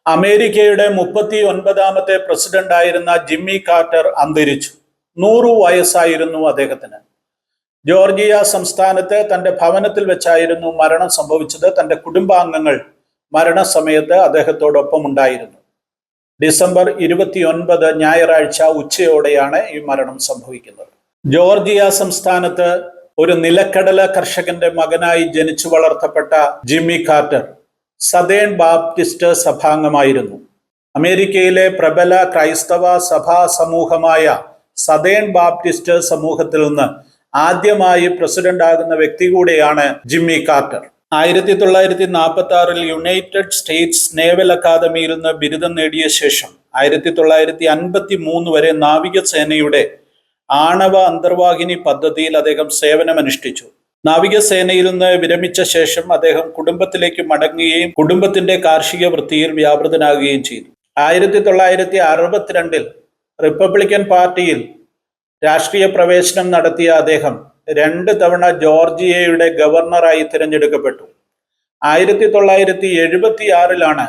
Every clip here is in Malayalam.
അമേരിക്കയുടെ 39ാമത്തെ പ്രസിഡന്റായിരുന്ന ജിമ്മി കാർട്ടർ അന്തരിച്ചു. 100 വയസ്സായിരുന്നു അദ്ദേഹത്തിന്. ജോർജിയ സംസ്ഥാനത്ത് തന്റെ ഭവനത്തിൽ വെച്ചായിരുന്നു മരണം സംഭവിച്ചത്. തന്റെ കുടുംബാംഗങ്ങൾ മരണസമയത്ത് അദ്ദേഹത്തോടൊപ്പം ഉണ്ടായിരുന്നു. ഡിസംബർ 29 ഞായറാഴ്ച ഉച്ചയോടെയാണ് ഈ മരണം സംഭവിക്കുന്നത്. ജോർജിയ സംസ്ഥാനത്ത് ഒരു നിലക്കടല കർഷകന്റെ മകനായി ജനിച്ചു വളർത്തപ്പെട്ട ജിമ്മി കാർട്ടർ സതേൺ ബാപ്റ്റിസ്റ്റ് സഭാംഗമായിരുന്നു. അമേരിക്കയിലെ പ്രബല ക്രൈസ്തവ സഭാ സമൂഹമായ സതേൺ ബാപ്റ്റിസ്റ്റ് സമൂഹത്തിൽ നിന്ന് ആദ്യമായി പ്രസിഡന്റ് ആകുന്ന വ്യക്തി കൂടെയാണ് Jimmy quarter. 1946 United States naval അക്കാദമിയിൽ നിന്ന് ബിരുദം നേടിയ ശേഷം 1953 വരെ നാവികസേനയുടെ ആണവ അന്തർവാഹിനി പദ്ധതിയിൽ അദ്ദേഹം സേവനമനുഷ്ഠിച്ചു. നാവികസേനയിൽ നിന്ന് വിരമിച്ച ശേഷം അദ്ദേഹം കുടുംബത്തിലേക്ക് മടങ്ങുകയും കുടുംബത്തിന്റെ കാർഷിക വൃത്തിയിൽ വ്യാപൃതനാകുകയും ചെയ്തു. 1962 റിപ്പബ്ലിക്കൻ പാർട്ടിയിൽ രാഷ്ട്രീയ പ്രവേശനം നടത്തിയ അദ്ദേഹം 2 തവണ ജോർജിയയുടെ ഗവർണറായി തിരഞ്ഞെടുക്കപ്പെട്ടു. 1976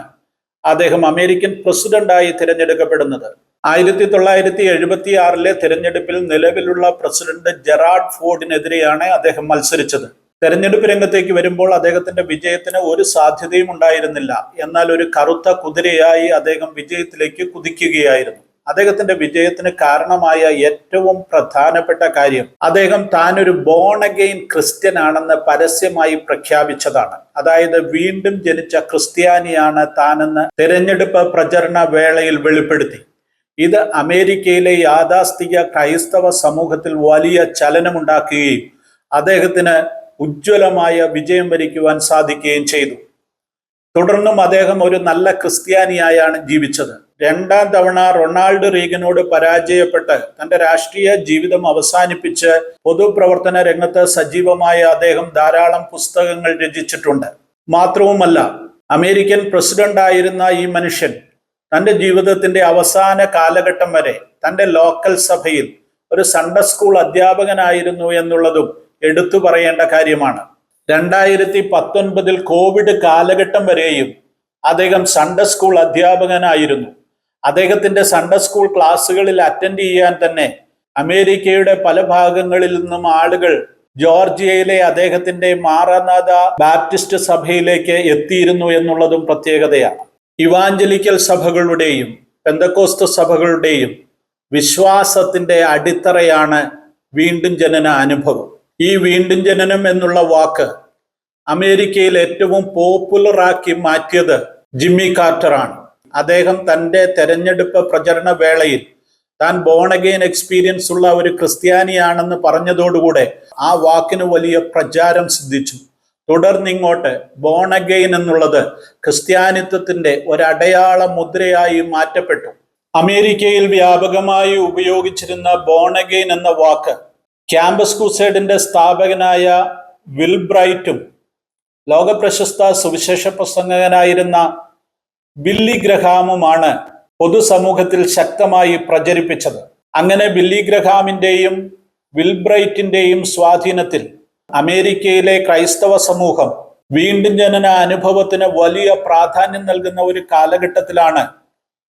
അദ്ദേഹം അമേരിക്കൻ പ്രസിഡന്റായി തിരഞ്ഞെടുക്കപ്പെടുന്നത്. 1976 തിരഞ്ഞെടുപ്പിൽ നിലവിലുള്ള പ്രസിഡന്റ് ജെറാഡ് ഫോർഡിനെതിരെയാണ് അദ്ദേഹം മത്സരിച്ചത്. തെരഞ്ഞെടുപ്പ് രംഗത്തേക്ക് വരുമ്പോൾ അദ്ദേഹത്തിന്റെ വിജയത്തിന് ഒരു സാധ്യതയും ഉണ്ടായിരുന്നില്ല. എന്നാൽ ഒരു കറുത്ത കുതിരയായി അദ്ദേഹം വിജയത്തിലേക്ക് കുതിക്കുകയായിരുന്നു. അദ്ദേഹത്തിന്റെ വിജയത്തിന് കാരണമായ ഏറ്റവും പ്രധാനപ്പെട്ട കാര്യം അദ്ദേഹം താനൊരു ബോൺ അഗെയിൻ ക്രിസ്ത്യൻ ആണെന്ന് പരസ്യമായി പ്രഖ്യാപിച്ചതാണ്. അതായത് വീണ്ടും ജനിച്ച ക്രിസ്ത്യാനിയാണ് താനെന്ന് തെരഞ്ഞെടുപ്പ് പ്രചരണ വേളയിൽ വെളിപ്പെടുത്തി. ഇത് അമേരിക്കയിലെ യാഥാസ്ഥിക ക്രൈസ്തവ സമൂഹത്തിൽ വലിയ ചലനമുണ്ടാക്കുകയും അദ്ദേഹത്തിന് ഉജ്ജ്വലമായ വിജയം വരിക്കുവാൻ സാധിക്കുകയും ചെയ്തു. തുടർന്നും അദ്ദേഹം ഒരു നല്ല ക്രിസ്ത്യാനിയായാണ് ജീവിച്ചത്. 2ാം തവണ റൊണാൾഡ് റീഗനോട് പരാജയപ്പെട്ട് തന്റെ രാഷ്ട്രീയ ജീവിതം അവസാനിപ്പിച്ച് പൊതുപ്രവർത്തന രംഗത്ത് സജീവമായ അദ്ദേഹം ധാരാളം പുസ്തകങ്ങൾ രചിച്ചിട്ടുണ്ട്. മാത്രവുമല്ല, അമേരിക്കൻ പ്രസിഡന്റ് ആയിരുന്ന ഈ മനുഷ്യൻ തന്റെ ജീവിതത്തിന്റെ അവസാന കാലഘട്ടം വരെ തന്റെ ലോക്കൽ സഭയിൽ ഒരു സൺഡേ സ്കൂൾ അധ്യാപകനായിരുന്നു എന്നുള്ളതും എടുത്തു പറയേണ്ട കാര്യമാണ്. 2019 കോവിഡ് കാലഘട്ടം വരെയും അദ്ദേഹം സൺഡേ സ്കൂൾ അധ്യാപകനായിരുന്നു. അദ്ദേഹത്തിന്റെ സൺഡേ സ്കൂൾ ക്ലാസ്സുകളിൽ അറ്റൻഡ് ചെയ്യാൻ തന്നെ അമേരിക്കയുടെ പല ഭാഗങ്ങളിൽ നിന്നും ആളുകൾ ജോർജിയയിലെ അദ്ദേഹത്തിന്റെ മാറനാഥ ബാപ്റ്റിസ്റ്റ് സഭയിലേക്ക് എത്തിയിരുന്നു എന്നുള്ളതും പ്രത്യേകതയാണ്. ഇവാഞ്ചലിക്കൽ സഭകളുടെയും പെന്തക്കോസ്ത് സഭകളുടെയും വിശ്വാസത്തിന്റെ അടിത്തറയാണ് വീണ്ടും ജനന അനുഭവം. ഈ വീണ്ടും ജനനം എന്നുള്ള വാക്ക് അമേരിക്കയിൽ ഏറ്റവും പോപ്പുലറാക്കി മാറ്റിയത് ജിമ്മി കാർട്ടറാണ്. അദ്ദേഹം തന്റെ തെരഞ്ഞെടുപ്പ് പ്രചരണ വേളയിൽ താൻ ബോൺ അഗെയിൻ എക്സ്പീരിയൻസ് ഉള്ള ഒരു ക്രിസ്ത്യാനിയാണെന്ന് പറഞ്ഞതോടുകൂടെ ആ വാക്കിന് വലിയ പ്രചാരം സിദ്ധിച്ചു. തുടർന്നിങ്ങോട്ട് ബോൺ അഗെയിൻ എന്നുള്ളത് ക്രിസ്ത്യാനിത്വത്തിന്റെ ഒരടയാള മുദ്രയായി മാറ്റപ്പെട്ടു. അമേരിക്കയിൽ വ്യാപകമായി ഉപയോഗിച്ചിരുന്ന ബോൺ അഗെയിൻ എന്ന വാക്ക് ക്യാമ്പസ് ക്രൂസേഡിന്റെ സ്ഥാപകനായ വിൽബ്രൈറ്റും ലോകപ്രശസ്ത സുവിശേഷ പ്രസംഗകനായിരുന്ന ബില്ലി ഗ്രഹാമുമാണ് പൊതുസമൂഹത്തിൽ ശക്തമായി പ്രചരിപ്പിച്ചത്. അങ്ങനെ ബില്ലി ഗ്രഹാമിന്റെയും വിൽബ്രൈറ്റിന്റെയും സ്വാധീനത്തിൽ അമേരിക്കയിലെ ക്രൈസ്തവ സമൂഹം വീണ്ടും ജനന അനുഭവത്തിന് വലിയ പ്രാധാന്യം നൽകുന്ന ഒരു കാലഘട്ടത്തിലാണ്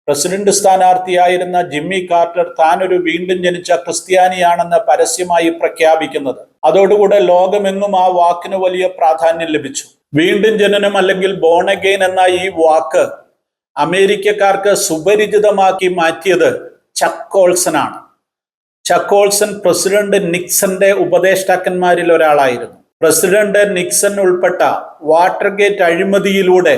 പ്രസിഡന്റ് സ്ഥാനാർത്ഥിയായിരുന്ന ജിമ്മി കാർട്ടർ താൻ ഒരു വീണ്ടും ജനിച്ച ക്രിസ്ത്യാനിയാണെന്ന് പരസ്യമായി പ്രഖ്യാപിക്കുന്നത്. അതോടുകൂടെ ലോകമെങ്ങും ആ വാക്കിന് വലിയ പ്രാധാന്യം ലഭിച്ചു. വീണ്ടും ജനനം അല്ലെങ്കിൽ ബോൺ അഗെയിൻ എന്ന ഈ വാക്ക് അമേരിക്കക്കാർക്ക് സുപരിചിതമാക്കി മാറ്റിയത് ചക്ക് ഓൾസൺ ആണ്. ചക്ക് ഓൾസൺ പ്രസിഡന്റ് നിക്സന്റെ ഉപദേഷ്ടാക്കന്മാരിൽ ഒരാളായിരുന്നു. പ്രസിഡന്റ് നിക്സൺ ഉൾപ്പെട്ട വാട്ടർഗേറ്റ് അഴിമതിയിലൂടെ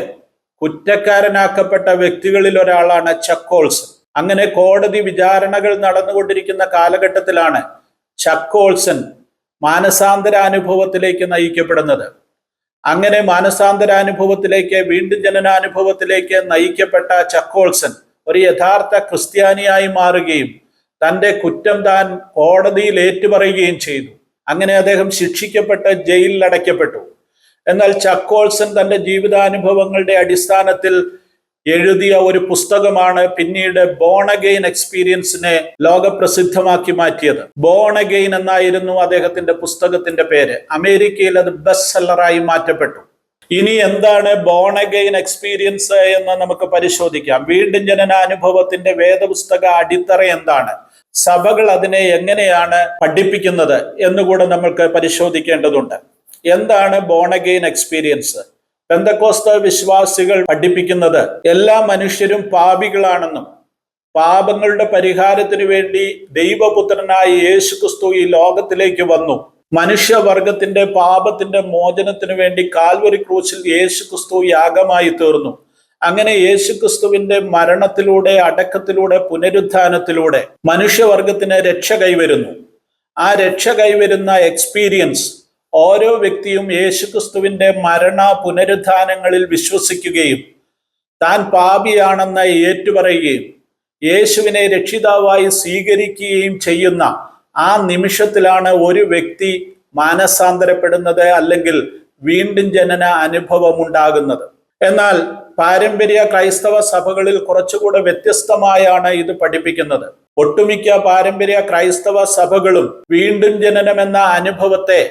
കുറ്റക്കാരനാക്കപ്പെട്ട വ്യക്തികളിൽ ഒരാളാണ് ചക്ക് ഓൾസൺ. അങ്ങനെ കോടതി വിചാരണകൾ നടന്നുകൊണ്ടിരിക്കുന്ന കാലഘട്ടത്തിലാണ് ചക്ക് ഓൾസൺ മാനസാന്തരാനുഭവത്തിലേക്ക് നയിക്കപ്പെടുന്നത്. അങ്ങനെ മാനസാന്തരാനുഭവത്തിലേക്ക് വീണ്ടും ജനനാനുഭവത്തിലേക്ക് നയിക്കപ്പെട്ട ചക്ക് ഓൾസൺ ഒരു യഥാർത്ഥ ക്രിസ്ത്യാനിയായി മാറുകയും തന്റെ കുറ്റം താൻ കോടതിയിൽ ഏറ്റുപറയുകയും ചെയ്തു. അങ്ങനെ അദ്ദേഹം ശിക്ഷിക്കപ്പെട്ട് ജയിലിൽ അടയ്ക്കപ്പെട്ടു. എന്നാൽ ചക്ക് ഓൾസൺ തന്റെ ജീവിതാനുഭവങ്ങളുടെ അടിസ്ഥാനത്തിൽ എഴുതിയ ഒരു പുസ്തകമാണ് പിന്നീട് ബോൺ അഗെയിൻ എക്സ്പീരിയൻസിനെ ലോകപ്രസിദ്ധമാക്കി മാറ്റിയത്. ബോൺ അഗെയിൻ എന്നായിരുന്നു അദ്ദേഹത്തിന്റെ പുസ്തകത്തിന്റെ പേര്. അമേരിക്കയിൽ അത് ബെസ്റ്റ് സെല്ലറായി മാറ്റപ്പെട്ടു. ഇനി എന്താണ് ബോൺ അഗെയിൻ എക്സ്പീരിയൻസ് എന്ന് നമുക്ക് പരിശോധിക്കാം. വീണ്ടും ജനന അനുഭവത്തിന്റെ വേദപുസ്തക അടിത്തറ എന്താണ്, സഭകൾ അതിനെ എങ്ങനെയാണ് പഠിപ്പിക്കുന്നത് എന്നുകൂടെ നമുക്ക് പരിശോധിക്കേണ്ടതുണ്ട്. എന്താണ് ബോൺ അഗെയിൻ എക്സ്പീരിയൻസ്? പെന്തക്കോസ്ത വിശ്വാസികൾ പഠിപ്പിക്കുന്നത് എല്ലാ മനുഷ്യരും പാപികളാണെന്നും പാപങ്ങളുടെ പരിഹാരത്തിന് വേണ്ടി ദൈവപുത്രനായ യേശുക്രിസ്തു ഈ ലോകത്തിലേക്ക് വന്നു. മനുഷ്യവർഗത്തിന്റെ പാപത്തിന്റെ മോചനത്തിന് വേണ്ടി കാൽവരി ക്രൂശിൽ യേശുക്രിസ്തു യാഗമായി തീർന്നു. അങ്ങനെ യേശുക്രിസ്തുവിന്റെ മരണത്തിലൂടെ, അടക്കത്തിലൂടെ, പുനരുത്ഥാനത്തിലൂടെ മനുഷ്യവർഗത്തിന് രക്ഷ കൈവരുന്നു. ആ രക്ഷ കൈവരുന്ന എക്സ്പീരിയൻസ് ഓരോ വ്യക്തിയും യേശുക്രിസ്തുവിന്റെ മരണ പുനരുത്ഥാനങ്ങളിൽ വിശ്വസിക്കുകയും താൻ പാപിയാണെന്ന് ഏറ്റുപറയുകയും യേശുവിനെ രക്ഷിതാവായി സ്വീകരിക്കുകയും ചെയ്യുന്ന ആ നിമിഷത്തിലാണ് ഒരു വ്യക്തി മാനസാന്തരപ്പെടുന്നത്, അല്ലെങ്കിൽ വീണ്ടും ജനന അനുഭവം ഉണ്ടാകുന്നത്. എന്നാൽ പാരമ്പര്യ ക്രൈസ്തവ സഭകളിൽ കുറച്ചുകൂടെ വ്യത്യസ്തമായാണ് ഇത് പഠിപ്പിക്കുന്നത്. ഒട്ടുമിക്ക പാരമ്പര്യ ക്രൈസ്തവ സഭകളും വീണ്ടും ജനനം എന്ന അനുഭവത്തെ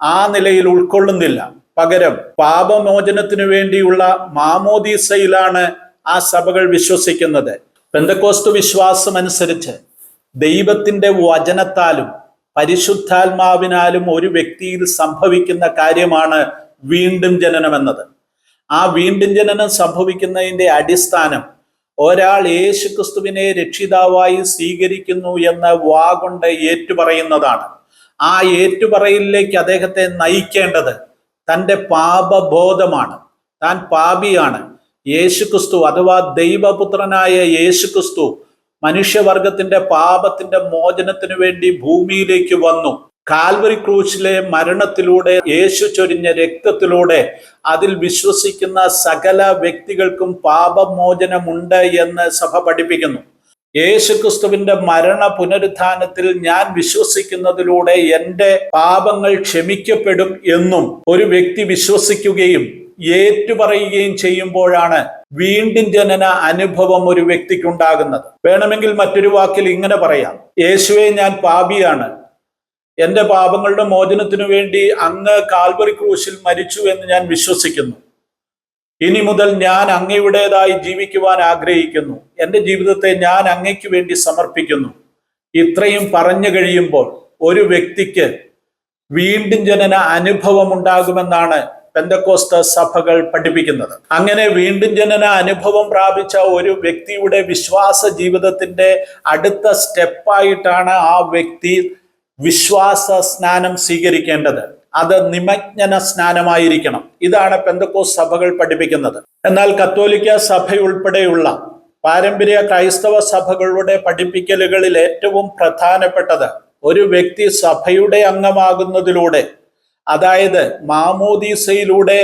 ആ നിലയിൽ ഉൾക്കൊള്ളുന്നില്ല. പകരം പാപമോചനത്തിനു വേണ്ടിയുള്ള മാമോദീസയിലാണ് ആ സഭകൾ വിശ്വസിക്കുന്നത്. പെന്തക്കോസ്തു വിശ്വാസം അനുസരിച്ച് ദൈവത്തിന്റെ വചനത്താലും പരിശുദ്ധാത്മാവിനാലും ഒരു വ്യക്തിയിൽ സംഭവിക്കുന്ന കാര്യമാണ് വീണ്ടും ജനനം എന്നത്. ആ വീണ്ടും ജനനം സംഭവിക്കുന്നതിന്റെ അടിസ്ഥാനം ഒരാൾ യേശുക്രിസ്തുവിനെ രക്ഷിതാവായി സ്വീകരിക്കുന്നു എന്ന് വാഗൊണ്ട് ഏറ്റുപറയുന്നതാണ്. ആ ഏറ്റുപറയിലേക്ക് അദ്ദേഹത്തെ നയിക്കേണ്ടത് തൻ്റെ പാപബോധമാണ്. താൻ പാപിയാണ്. യേശുക്രിസ്തു അഥവാ ദൈവപുത്രനായ യേശുക്രിസ്തു മനുഷ്യവർഗത്തിന്റെ പാപത്തിന്റെ മോചനത്തിനു വേണ്ടി ഭൂമിയിലേക്ക് വന്നു. കാൽവരി ക്രൂശിലെ മരണത്തിലൂടെ, യേശു ചൊരിഞ്ഞ രക്തത്തിലൂടെ അതിൽ വിശ്വസിക്കുന്ന സകല വ്യക്തികൾക്കും പാപമോചനമുണ്ട് എന്ന് സഭ പഠിപ്പിക്കുന്നു. യേശുക്രിസ്തുവിന്റെ മരണ പുനരുത്ഥാനത്തിൽ ഞാൻ വിശ്വസിക്കുന്നതിലൂടെ എൻ്റെ പാപങ്ങൾ ക്ഷമിക്കപ്പെടും എന്നും ഒരു വ്യക്തി വിശ്വസിക്കുകയും ഏറ്റുപറയുകയും ചെയ്യുമ്പോഴാണ് വീണ്ടും ജനന അനുഭവം ഒരു വ്യക്തിക്കുണ്ടാകുന്നത്. വേണമെങ്കിൽ മറ്റൊരു വാക്കിൽ ഇങ്ങനെ പറയാം: യേശുവേ, ഞാൻ പാപിയാണ്. എൻ്റെ പാപങ്ങളുടെ മോചനത്തിനു വേണ്ടി അങ്ങ് കാൽവറി ക്രൂശിൽ മരിച്ചു എന്ന് ഞാൻ വിശ്വസിക്കുന്നു. ഇനി മുതൽ ഞാൻ അങ്ങയുടേതായി ജീവിക്കുവാൻ ആഗ്രഹിക്കുന്നു. എൻ്റെ ജീവിതത്തെ ഞാൻ അങ്ങയ്ക്ക് വേണ്ടി സമർപ്പിക്കുന്നു. ഇത്രയും പറഞ്ഞു കഴിയുമ്പോൾ ഒരു വ്യക്തിക്ക് വീണ്ടും ജനന അനുഭവം ഉണ്ടാകുമെന്നാണ് പെന്തക്കോസ്ത സഭകൾ പഠിപ്പിക്കുന്നത്. അങ്ങനെ വീണ്ടും ജനന അനുഭവം പ്രാപിച്ച ഒരു വ്യക്തിയുടെ വിശ്വാസ ജീവിതത്തിന്റെ അടുത്ത സ്റ്റെപ്പായിട്ടാണ് ആ വ്യക്തി വിശ്വാസ സ്നാനം സ്വീകരിക്കേണ്ടത്. അത് നിമജ്ഞന സ്നാനമായിരിക്കണം. ഇതാണ് പെന്തക്കോസ്ത് സഭകൾ പഠിപ്പിക്കുന്നത്. എന്നാൽ കത്തോലിക്ക സഭയുൾപ്പെടെയുള്ള പാരമ്പര്യ ക്രൈസ്തവ സഭകളുടെ പഠിപ്പിക്കലുകളിൽ ഏറ്റവും പ്രധാനപ്പെട്ടത് ഒരു വ്യക്തി സഭയുടെ അംഗമാകുന്നതിലൂടെ, അതായത് മാമോദീസയിലൂടെ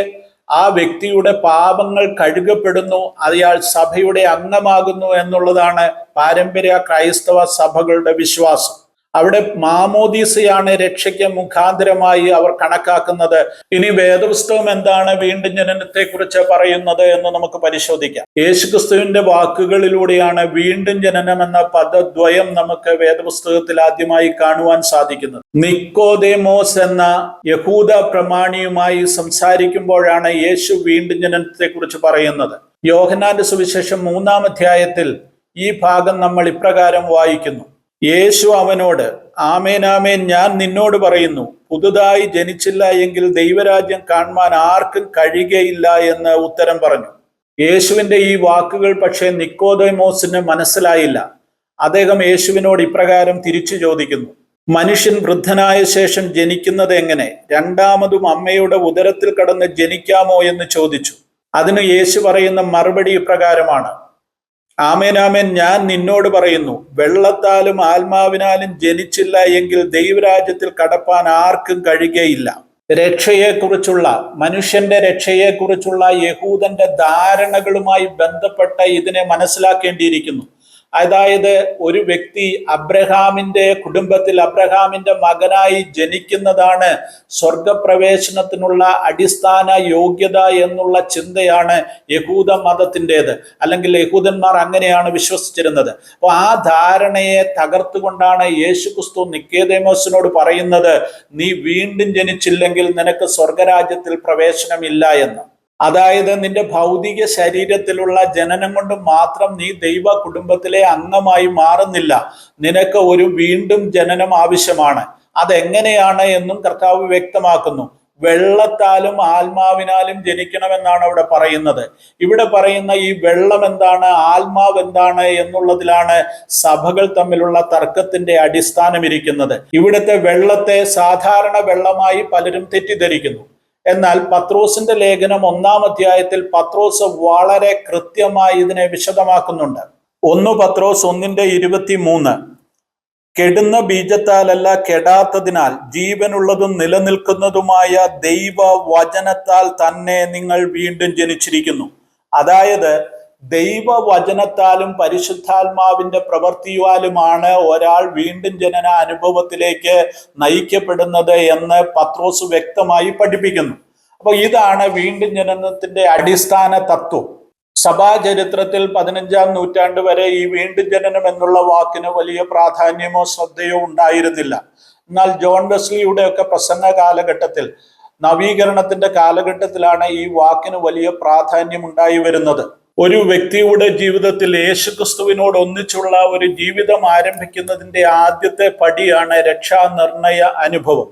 ആ വ്യക്തിയുടെ പാപങ്ങൾ കഴുകപ്പെടുന്നു, അയാൾ സഭയുടെ അംഗമാകുന്നു എന്നുള്ളതാണ് പാരമ്പര്യ ക്രൈസ്തവ സഭകളുടെ വിശ്വാസം. അവിടെ മാമോദീസയാണ് രക്ഷയ്ക്ക് മുഖാന്തരമായി അവർ കണക്കാക്കുന്നത്. ഇനി വേദപുസ്തകം എന്താണ് വീണ്ടും ജനനത്തെ കുറിച്ച് പറയുന്നത് എന്ന് നമുക്ക് പരിശോധിക്കാം. യേശുക്രിസ്തുവിന്റെ വാക്കുകളിലൂടെയാണ് വീണ്ടും ജനനം എന്ന പദദ്വയം നമുക്ക് വേദപുസ്തകത്തിൽ ആദ്യമായി കാണുവാൻ സാധിക്കുന്നത്. നിക്കോദേമോസ് എന്ന യഹൂദ പ്രമാണിയുമായി സംസാരിക്കുമ്പോഴാണ് യേശു വീണ്ടും ജനനത്തെ കുറിച്ച് പറയുന്നത്. യോഹന്നാന്റെ സുവിശേഷം 3-ാം അധ്യായത്തിൽ ഈ ഭാഗം നമ്മൾ ഇപ്രകാരം വായിക്കുന്നു: യേശു അവനോട്, ആമേൻ ആമേൻ, ഞാൻ നിന്നോട് പറയുന്നു, പുതുതായി ജനിച്ചില്ല എങ്കിൽ ദൈവരാജ്യം കാണുവാൻ ആർക്കും കഴിയുകയില്ല എന്ന് ഉത്തരം പറഞ്ഞു. യേശുവിന്റെ ഈ വാക്കുകൾ പക്ഷേ നിക്കോദേമോസിന് മനസ്സിലായില്ല. അദ്ദേഹം യേശുവിനോട് ഇപ്രകാരം തിരിച്ചു ചോദിക്കുന്നു: മനുഷ്യൻ വൃദ്ധനായ ശേഷം ജനിക്കുന്നത് എങ്ങനെ? രണ്ടാമതും അമ്മയുടെ ഉദരത്തിൽ കടന്ന് ജനിക്കാമോ എന്ന് ചോദിച്ചു. അതിന് യേശു പറയുന്ന മറുപടി ഇപ്രകാരമാണ്: ആമേൻ ആമേൻ, ഞാൻ നിന്നോട് പറയുന്നു, വെള്ളത്താലും ആത്മാവിനാലും ജനിച്ചില്ല എങ്കിൽ ദൈവരാജ്യത്തിൽ കടപ്പാൻ ആർക്കും കഴിയുകയില്ല. രക്ഷയെക്കുറിച്ചുള്ള, മനുഷ്യന്റെ രക്ഷയെക്കുറിച്ചുള്ള യഹൂദന്റെ ധാരണകളുമായി ബന്ധപ്പെട്ട ഇതിനെ മനസ്സിലാക്കേണ്ടിയിരിക്കുന്നു. അതായത് ഒരു വ്യക്തി അബ്രഹാമിന്റെ കുടുംബത്തിൽ അബ്രഹാമിന്റെ മകനായി ജനിക്കുന്നതാണ് സ്വർഗപ്രവേശനത്തിനുള്ള അടിസ്ഥാന യോഗ്യത എന്നുള്ള ചിന്തയാണ് യഹൂദ മതത്തിൻ്റെത്, അല്ലെങ്കിൽ യഹൂദന്മാർ അങ്ങനെയാണ് വിശ്വസിച്ചിരുന്നത്. അപ്പോൾ ആ ധാരണയെ തകർത്തുകൊണ്ടാണ് യേശുക്രിസ്തു നിക്കോദേമോസിനോട് പറയുന്നത്, നീ വീണ്ടും ജനിച്ചില്ലെങ്കിൽ നിനക്ക് സ്വർഗരാജ്യത്തിൽ പ്രവേശനമില്ല എന്ന്. അതായത് നിന്റെ ഭൗതിക ശരീരത്തിലുള്ള ജനനം കൊണ്ട് മാത്രം നീ ദൈവ കുടുംബത്തിലെ അംഗമായി മാറുന്നില്ല. നിനക്ക് ഒരു വീണ്ടും ജനനം ആവശ്യമാണ്. അതെങ്ങനെയാണ് എന്നും കർത്താവ് വ്യക്തമാക്കുന്നു. വെള്ളത്താലും ആത്മാവിനാലും ജനിക്കണമെന്നാണ് അവിടെ പറയുന്നത്. ഇവിടെ പറയുന്ന ഈ വെള്ളം എന്താണ്, ആത്മാവ് എന്താണ് എന്നുള്ളതിലാണ് സഭകൾ തമ്മിലുള്ള തർക്കത്തിന്റെ അടിസ്ഥാനം ഇരിക്കുന്നത്. ഇവിടുത്തെ വെള്ളത്തെ സാധാരണ വെള്ളമായി പലരും തെറ്റിദ്ധരിക്കുന്നു. എന്നാൽ പത്രോസിന്റെ ലേഖനം 1-ാം അധ്യായത്തിൽ പത്രോസ് വളരെ കൃത്യമായി ഇതിനെ വിശദമാക്കുന്നുണ്ട്. 1 പത്രോസ് 1:23, കെടുന്ന ബീജത്താലല്ല കെടാത്തതിനാൽ ജീവനുള്ളതും നിലനിൽക്കുന്നതുമായ ദൈവ വചനത്താൽ തന്നെ നിങ്ങൾ വീണ്ടും ജനിച്ചിരിക്കുന്നു. അതായത് ദൈവവചനത്താലും പരിശുദ്ധാത്മാവിന്റെ പ്രവൃത്തിയാലുമാണ് ഒരാൾ വീണ്ടും ജനന അനുഭവത്തിലേക്ക് നയിക്കപ്പെടുന്നത് എന്ന് പത്രോസ് വ്യക്തമായി പഠിപ്പിക്കുന്നു. അപ്പൊ ഇതാണ് വീണ്ടും ജനനത്തിന്റെ അടിസ്ഥാന തത്വം. സഭാചരിത്രത്തിൽ 15-ാം നൂറ്റാണ്ട് വരെ ഈ വീണ്ടും ജനനം എന്നുള്ള വാക്കിന് വലിയ പ്രാധാന്യമോ ശ്രദ്ധയോ ഉണ്ടായിരുന്നില്ല. എന്നാൽ ജോൺ വെസ്ലിയുടെ ഒക്കെ പ്രസംഗ കാലഘട്ടത്തിൽ, നവീകരണത്തിന്റെ കാലഘട്ടത്തിലാണ് ഈ വാക്കിന് വലിയ പ്രാധാന്യം ഉണ്ടായി വരുന്നത്. ഒരു വ്യക്തിയുടെ ജീവിതത്തിൽ യേശുക്രിസ്തുവിനോട് ഒന്നിച്ചുള്ള ഒരു ജീവിതം ആരംഭിക്കുന്നതിന്റെ ആദ്യത്തെ പടിയാണ് രക്ഷാനിർണയ അനുഭവം.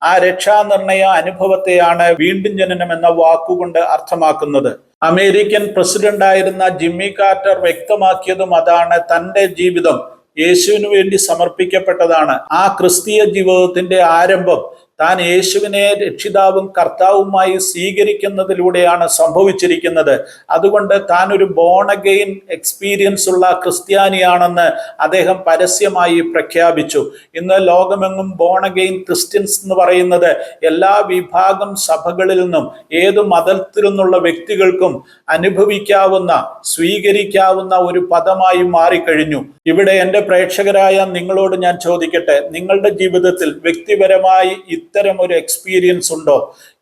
ആ രക്ഷാനിർണയ അനുഭവത്തെയാണ് വീണ്ടും ജനനം എന്ന വാക്കുകൊണ്ട് അർത്ഥമാക്കുന്നത്. അമേരിക്കൻ പ്രസിഡന്റ് ആയിരുന്ന ജിമ്മി കാർട്ടർ വ്യക്തമാക്കിയതും അതാണ്. തന്റെ ജീവിതം യേശുവിന് വേണ്ടി സമർപ്പിക്കപ്പെട്ടതാണ്. ആ ക്രിസ്തീയ ജീവിതത്തിന്റെ ആരംഭം താൻ യേശുവിനെ രക്ഷിതാവും കർത്താവുമായി സ്വീകരിക്കുന്നതിലൂടെയാണ് സംഭവിച്ചിരിക്കുന്നത്. അതുകൊണ്ട് താൻ ഒരു ബോൺ അഗെയിൻ എക്സ്പീരിയൻസ് ഉള്ള ക്രിസ്ത്യാനിയാണെന്ന് അദ്ദേഹം പരസ്യമായി പ്രഖ്യാപിച്ചു. ഇന്ന് ലോകമെങ്ങും ബോൺ അഗെയിൻ ക്രിസ്ത്യൻസ് എന്ന് പറയുന്നത് എല്ലാ വിഭാഗം സഭകളിൽ നിന്നും ഏതു മതത്തിൽ നിന്നുള്ള വ്യക്തികൾക്കും അനുഭവിക്കാവുന്ന, സ്വീകരിക്കാവുന്ന ഒരു പദമായി മാറിക്കഴിഞ്ഞു. ഇവിടെ എൻ്റെ പ്രേക്ഷകരായ നിങ്ങളോട് ഞാൻ ചോദിക്കട്ടെ, നിങ്ങളുടെ ജീവിതത്തിൽ വ്യക്തിപരമായി ഇത്തരം ഒരു എക്സ്പീരിയൻസ് ഉണ്ടോ?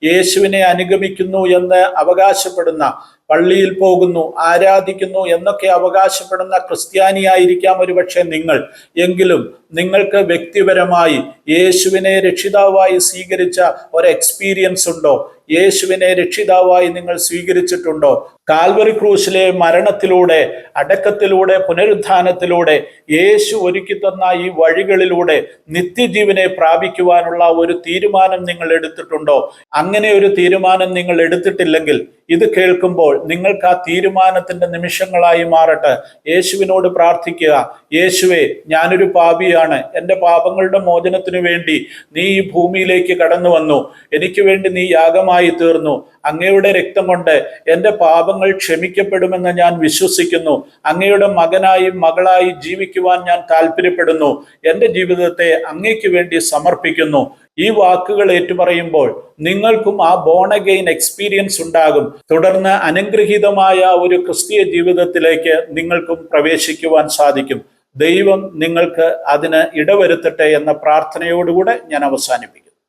യേശുവിനെ അനുഗമിക്കുന്നു എന്ന് അവകാശപ്പെടുന്ന, പള്ളിയിൽ പോകുന്നു, ആരാധിക്കുന്നു എന്നൊക്കെ അവകാശപ്പെടുന്ന ക്രിസ്ത്യാനിയായിരിക്കാം ഒരുപക്ഷെ നിങ്ങൾ. എങ്കിലും നിങ്ങൾക്ക് വ്യക്തിപരമായി യേശുവിനെ രക്ഷിതാവായി സ്വീകരിച്ച ഒരു എക്സ്പീരിയൻസ് ഉണ്ടോ? യേശുവിനെ രക്ഷിതാവായി നിങ്ങൾ സ്വീകരിച്ചിട്ടുണ്ടോ? കാൽവറി ക്രൂശിലെ മരണത്തിലൂടെ, അടക്കത്തിലൂടെ, പുനരുത്ഥാനത്തിലൂടെ യേശു ഒരുക്കി തന്ന ഈ വഴികളിലൂടെ നിത്യജീവനെ പ്രാപിക്കുവാനുള്ള ഒരു തീരുമാനം നിങ്ങൾ എടുത്തിട്ടുണ്ടോ? അങ്ങനെ ഒരു തീരുമാനം നിങ്ങൾ എടുത്തിട്ടില്ലെങ്കിൽ ഇത് കേൾക്കുമ്പോൾ നിങ്ങൾക്ക് ആ തീരുമാനത്തിന്റെ നിമിഷങ്ങളായി മാറട്ടെ. യേശുവിനോട് പ്രാർത്ഥിക്കുക, യേശുവേ, ഞാനൊരു പാപിയാണ്, എൻ്റെ പാപങ്ങളുടെ മോചനത്തിനു വേണ്ടി നീ ഈ ഭൂമിയിലേക്ക് കടന്നു വന്നു, എനിക്ക് വേണ്ടി നീ യാഗമായി തീർന്നു, അങ്ങയുടെ രക്തം കൊണ്ട് എൻ്റെ പാപങ്ങൾ ക്ഷമിക്കപ്പെടുമെന്ന് ഞാൻ വിശ്വസിക്കുന്നു, അങ്ങയുടെ മകനായി മകളായി ജീവിക്കുവാൻ ഞാൻ താല്പര്യപ്പെടുന്നു, എൻ്റെ ജീവിതത്തെ അങ്ങയ്ക്ക് വേണ്ടി സമർപ്പിക്കുന്നു. ഈ വാക്കുകൾ ഏറ്റുപറയുമ്പോൾ നിങ്ങൾക്കും ആ ബോൺ അഗെയിൻ എക്സ്പീരിയൻസ് ഉണ്ടാകും. തുടർന്ന് അനുഗ്രഹീതമായ ഒരു ക്രിസ്തീയ ജീവിതത്തിലേക്ക് നിങ്ങൾക്കും പ്രവേശിക്കുവാൻ സാധിക്കും. ദൈവം നിങ്ങൾക്ക് അതിന് ഇടവരുത്തട്ടെ എന്ന പ്രാർത്ഥനയോടുകൂടെ ഞാൻ അവസാനിപ്പിക്കും.